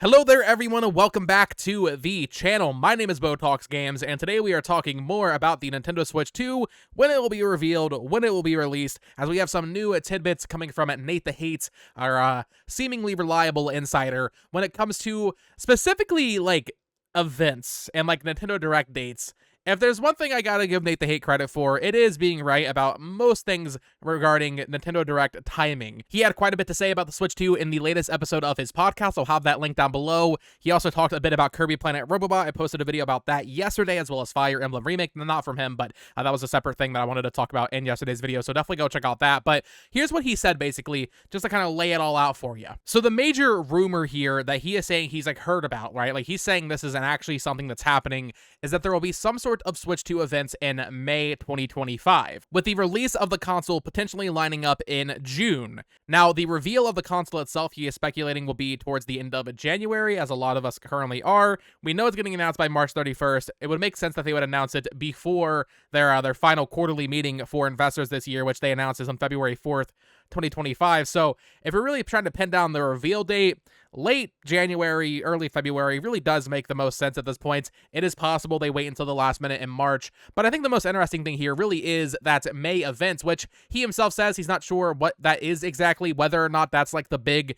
Hello there everyone and welcome back to the channel. My name is Botox Games and today we are talking more about the Nintendo Switch 2, when it will be revealed, when it will be released, as we have some new tidbits coming from Nate the Hate, our seemingly reliable insider, when it comes to specifically like events and like Nintendo Direct dates. If there's one thing I gotta give Nate the Hate credit for, it is being right about most things regarding Nintendo Direct timing. He had quite a bit to say about the Switch 2 in the latest episode of his podcast. I'll have that link down below. He also talked a bit about Kirby Planet Robobot. I posted a video about that yesterday, as well as Fire Emblem Remake. Not from him, but that was a separate thing that I wanted to talk about in yesterday's video, so definitely go check out that. But here's what he said, basically, just to kind of lay it all out for you. So the major rumor here that he is saying he's like heard about, right? Like he's saying this isn't actually something that's happening, is that there will be some sort of Switch 2 events in May 2025, with the release of the console potentially lining up in June. Now, the reveal of the console itself, he is speculating, will be towards the end of January, as a lot of us currently are. We know it's getting announced by March 31st. It would make sense that they would announce it before their final quarterly meeting for investors this year, which they announced is on February 4th, 2025. So if we're really trying to pin down the reveal date, late January, early February really does make the most sense at this point. It is possible they wait until the last minute in March, but I think the most interesting thing here really is that May event, which he himself says he's not sure what that is exactly, whether or not that's like the big,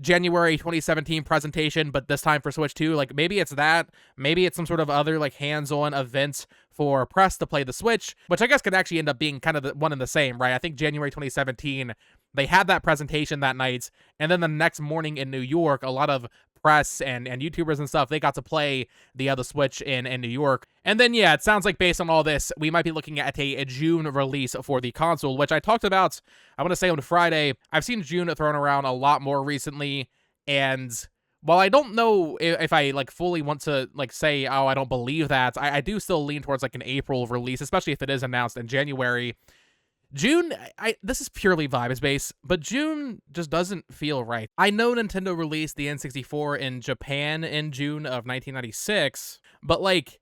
January 2017 presentation, but this time for Switch 2. Like maybe it's that, maybe it's some sort of other like hands-on event for press to play the Switch, which I guess could actually end up being kind of the one and the same, right? I think January 2017, they had that presentation that night, and then the next morning in New York, a lot of press and YouTubers and stuff, they got to play the Switch in New York. And then, yeah, it sounds like based on all this, we might be looking at a June release for the console, which I talked about, I want to say on Friday. I've seen June thrown around a lot more recently, and while I don't know if I like fully want to like say, oh, I don't believe that, I do still lean towards like an April release, especially if it is announced in January. June, this is purely vibes based, but June just doesn't feel right. I know Nintendo released the N64 in Japan in June of 1996, but like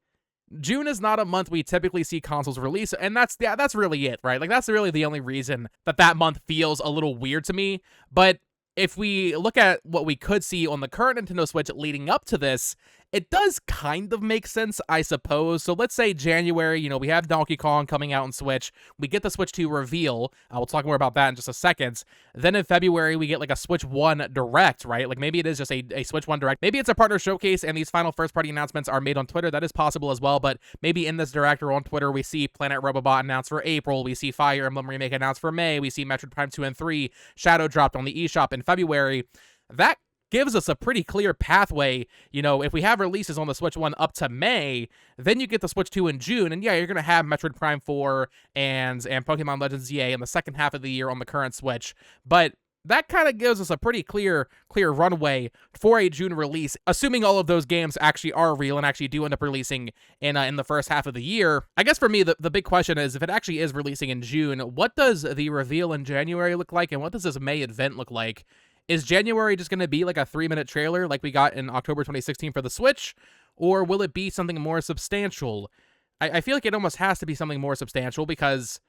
June is not a month we typically see consoles release, and that's really it, right? Like that's really the only reason that month feels a little weird to me. But if we look at what we could see on the current Nintendo Switch leading up to this, it does kind of make sense, I suppose. So let's say January, we have Donkey Kong coming out on Switch. We get the Switch 2 reveal. We'll talk more about that in just a second. Then in February, we get like a Switch 1 Direct, right? Like maybe it is just a Switch 1 Direct. Maybe it's a partner showcase and these final first-party announcements are made on Twitter. That is possible as well, but maybe in this Direct or on Twitter, we see Planet Robobot announced for April. We see Fire Emblem Remake announced for May. We see Metroid Prime 2 and 3 Shadow dropped on the eShop in February. That gives us a pretty clear pathway. If we have releases on the Switch 1 up to May, then you get the Switch 2 in June, and yeah, you're going to have Metroid Prime 4 and Pokemon Legends ZA in the second half of the year on the current Switch, but that kind of gives us a pretty clear runway for a June release, assuming all of those games actually are real and actually do end up releasing in the first half of the year. I guess for me, the big question is, if it actually is releasing in June, what does the reveal in January look like, and what does this May event look like? Is January just going to be like a 3-minute trailer like we got in October 2016 for the Switch? Or will it be something more substantial? I feel like it almost has to be something more substantial, because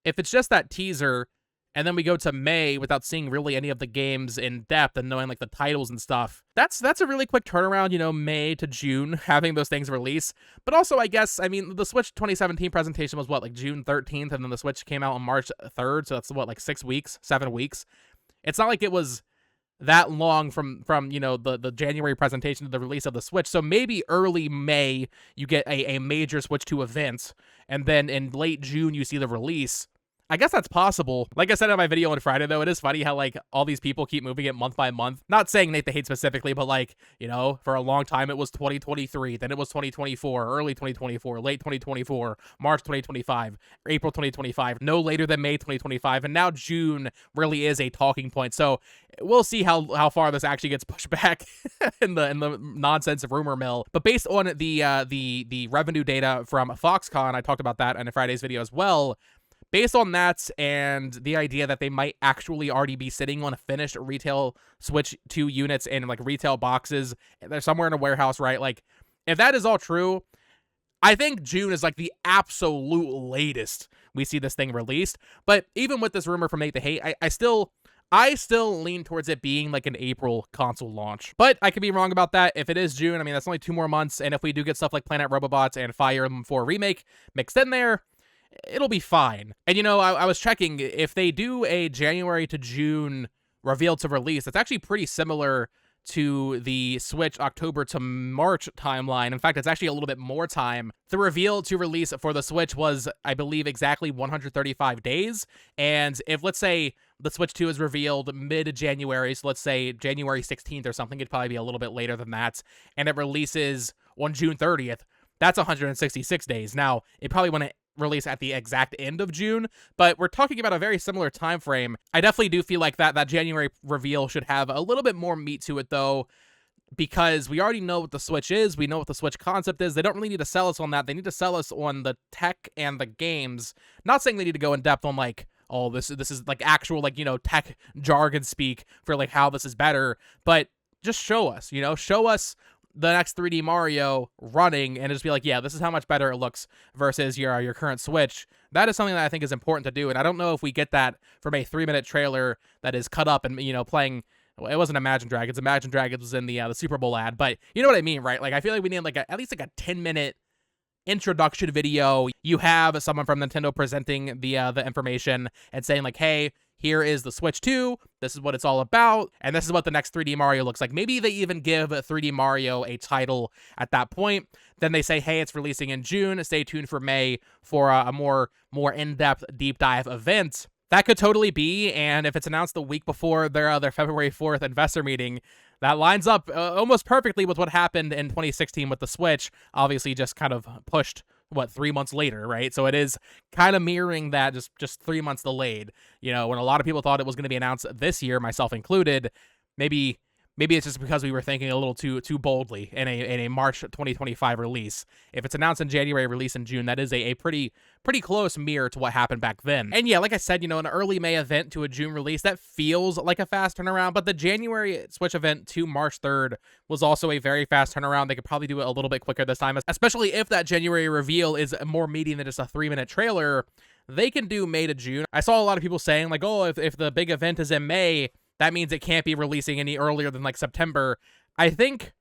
if it's just that teaser and then we go to May without seeing really any of the games in depth and knowing like the titles and stuff, that's a really quick turnaround, May to June, having those things release. But also, I guess, the Switch 2017 presentation was like June 13th, and then the Switch came out on March 3rd, so that's like 7 weeks. It's not like it was that long from the January presentation to the release of the Switch. So maybe early May you get a major Switch 2 event, and then in late June you see the release. I guess that's possible. Like I said in my video on Friday, though, it is funny how, like, all these people keep moving it month by month. Not saying Nate the Hate specifically, but, like, for a long time it was 2023, then it was 2024, early 2024, late 2024, March 2025, April 2025, no later than May 2025, and now June really is a talking point. So we'll see how far this actually gets pushed back in the nonsense of rumor mill. But based on the revenue data from Foxconn, I talked about that in a Friday's video as well. Based on that and the idea that they might actually already be sitting on finished retail Switch 2 units in like retail boxes, they're somewhere in a warehouse, right? Like, if that is all true, I think June is like the absolute latest we see this thing released. But even with this rumor from Nate the Hate, I still lean towards it being like an April console launch, but I could be wrong about that. If it is June, I mean, that's only 2 more months, and if we do get stuff like Planet Robobots and Fire Emblem 4 Remake mixed in there, it'll be fine. And I was checking, if they do a January to June reveal to release, it's actually pretty similar to the Switch October to March timeline. In fact, it's actually a little bit more time. The reveal to release for the Switch was, I believe, exactly 135 days. And if, let's say, the Switch 2 is revealed mid-January, so let's say January 16th or something, it'd probably be a little bit later than that, and it releases on June 30th, that's 166 days. Now, it probably wouldn't release at the exact end of June, but we're talking about a very similar time frame. I definitely do feel like that January reveal should have a little bit more meat to it, though, because we already know what the Switch is. We know what the Switch concept is. They don't really need to sell us on that. They need to sell us on the tech and the games. Not saying they need to go in depth on like, oh, this is like actual like, tech jargon speak for like how this is better, but just show us, show us the next 3D Mario running and just be like, yeah, this is how much better it looks versus your current Switch. That is something that I think is important to do, and I don't know if we get that from a 3-minute trailer that is cut up and, playing. Well, it wasn't Imagine Dragons. Imagine Dragons was in the Super Bowl ad, but you know what I mean, right? Like, I feel like we need like at least like a 10-minute introduction video. You have someone from Nintendo presenting the information and saying like, hey, here is the Switch 2, this is what it's all about, and this is what the next 3D Mario looks like. Maybe they even give 3D Mario a title at that point. Then they say, hey, it's releasing in June, stay tuned for May for a more in-depth deep dive event. That could totally be, and if it's announced the week before their February 4th investor meeting, that lines up almost perfectly with what happened in 2016 with the Switch, obviously just kind of pushed, 3 months later, right? So it is kind of mirroring that, just 3 months delayed. When a lot of people thought it was going to be announced this year, myself included, maybe it's just because we were thinking a little too boldly in a March 2025 release. If it's announced in January, release in June, that is a pretty close mirror to what happened back then. And yeah, like I said, an early May event to a June release, that feels like a fast turnaround, but the January Switch event to March 3rd was also a very fast turnaround. They could probably do it a little bit quicker this time, especially if that January reveal is more meaty than just a 3-minute trailer. They can do May to June. I saw a lot of people saying like, oh, if the big event is in May, that means it can't be releasing any earlier than like September. I think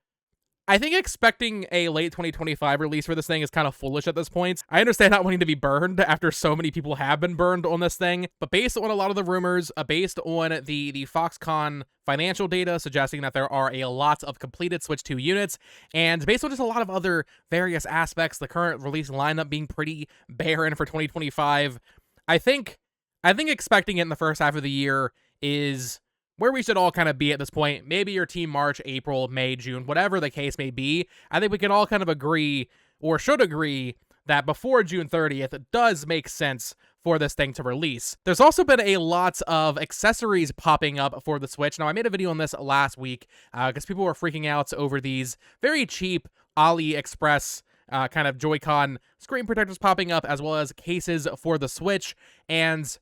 expecting a late 2025 release for this thing is kind of foolish at this point. I understand not wanting to be burned after so many people have been burned on this thing, but based on a lot of the rumors, based on the Foxconn financial data suggesting that there are a lot of completed Switch 2 units, and based on just a lot of other various aspects, the current release lineup being pretty barren for 2025, I think expecting it in the first half of the year is where we should all kind of be at this point. Maybe your team March, April, May, June, whatever the case may be. I think we can all kind of agree, or should agree, that before June 30th, it does make sense for this thing to release. There's also been a lot of accessories popping up for the Switch. Now, I made a video on this last week because people were freaking out over these very cheap AliExpress kind of Joy-Con screen protectors popping up, as well as cases for the Switch, and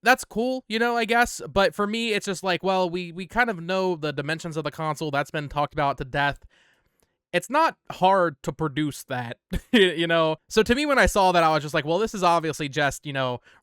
that's cool, I guess, but for me, it's just like, well, we kind of know the dimensions of the console. That's been talked about to death. It's not hard to produce that, So to me, when I saw that, I was just like, well, this is obviously just,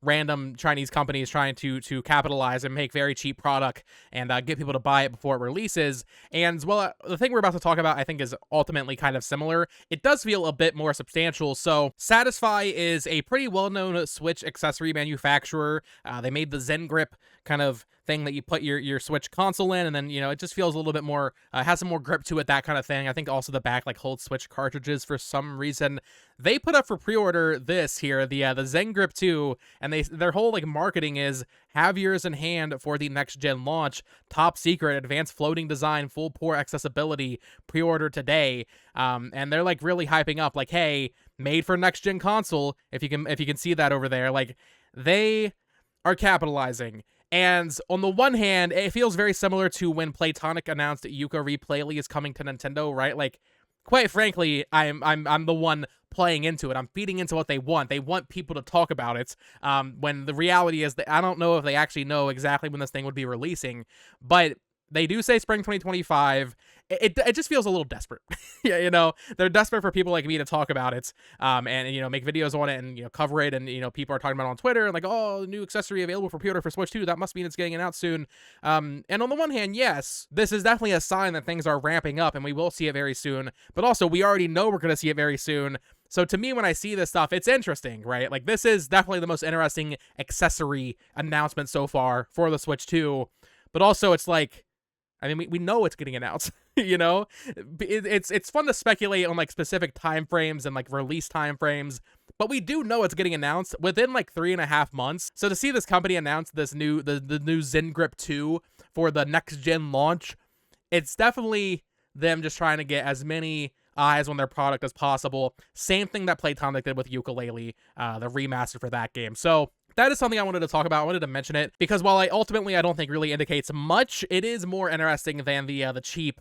random Chinese companies trying to capitalize and make very cheap product and get people to buy it before it releases. And, well, the thing we're about to talk about, I think, is ultimately kind of similar. It does feel a bit more substantial. So Satisfy is a pretty well-known Switch accessory manufacturer. They made the Zen Grip kind of thing that you put your Switch console in, and then, it just feels a little bit more, has some more grip to it, that kind of thing. I think also the back, like, holds Switch cartridges for some reason. They put up for pre-order this here, the Zen Grip 2, and their whole, like, marketing is, have yours in hand for the next-gen launch, top secret, advanced floating design, full port accessibility, pre-order today, and they're, like, really hyping up, like, hey, made for next-gen console, if you can see that over there, like, they are capitalizing. And on the one hand, it feels very similar to when Playtonic announced that Yooka Replayly is coming to Nintendo, right? Like, quite frankly, I'm the one playing into it. I'm feeding into what they want. They want people to talk about it. When the reality is that I don't know if they actually know exactly when this thing would be releasing, but they do say spring 2025, it just feels a little desperate. Yeah, they're desperate for people like me to talk about it, and make videos on it and cover it, and people are talking about it on Twitter and like, oh, new accessory available for pre-order for Switch 2. That must mean it's getting announced soon. And on the one hand, yes, this is definitely a sign that things are ramping up and we will see it very soon. But also, we already know we're gonna see it very soon. So to me, when I see this stuff, it's interesting, right? Like, this is definitely the most interesting accessory announcement so far for the Switch 2. But also, it's like, I mean, we know it's getting announced. It's fun to speculate on like specific time frames and like release time frames, but we do know it's getting announced within like 3.5 months. So to see this company announce this the new Zen Grip 2 for the next gen launch, it's definitely them just trying to get as many eyes on their product as possible. Same thing that Playtonic did with Yooka-Laylee, the remaster for that game. So that is something I wanted to talk about. I wanted to mention it because while I don't think really indicates much, it is more interesting than the cheap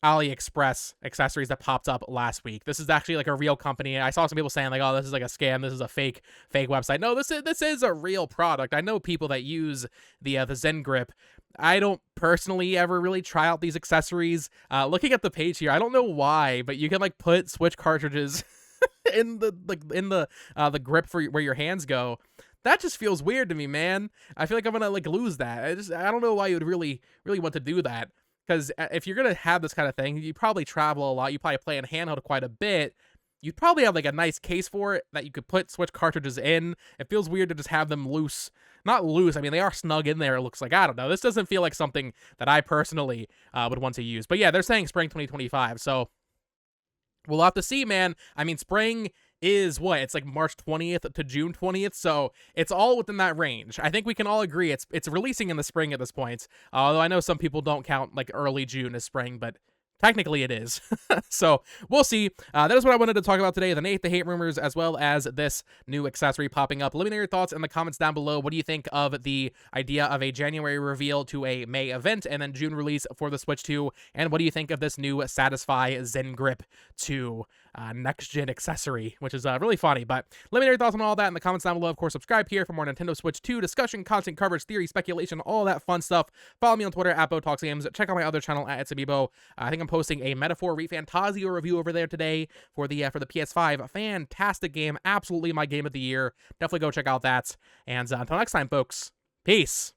AliExpress accessories that popped up last week. This is actually like a real company. I saw some people saying like, oh, this is like a scam. This is a fake website. No, this is a real product. I know people that use the Zen Grip. I don't personally ever really try out these accessories. Looking at the page here, I don't know why, but you can like put Switch cartridges in the grip for where your hands go. That just feels weird to me, man. I feel like I'm gonna like lose that. I don't know why you would really want to do that. Because if you're gonna have this kind of thing, you probably travel a lot. You probably play in handheld quite a bit. You'd probably have like a nice case for it that you could put Switch cartridges in. It feels weird to just have them loose. Not loose. I mean, they are snug in there. It looks like, I don't know. This doesn't feel like something that I personally would want to use. But yeah, they're saying spring 2025. So we'll have to see, man. I mean, spring is what? It's like March 20th to June 20th, so it's all within that range. I think we can all agree it's releasing in the spring at this point, although I know some people don't count like early June as spring, but technically it is. So we'll see. That is what I wanted to talk about today, the hate rumors, as well as this new accessory popping up. Let me know your thoughts in the comments down below. What do you think of the idea of a January reveal to a May event and then June release for the Switch 2? And what do you think of this new Satisfy Zen Grip 2 next-gen accessory, which is really funny? But let me know your thoughts on all that in the comments down below. Of course, subscribe here for more Nintendo Switch 2 discussion, content coverage, theory, speculation, all that fun stuff. Follow me on Twitter at BoTalksGames. Check out my other channel at itsamibo. I think I'm posting a Metaphor ReFantazio review over there today for the PS5. Fantastic game, absolutely my game of the year. Definitely go check out that. And until next time, folks, peace.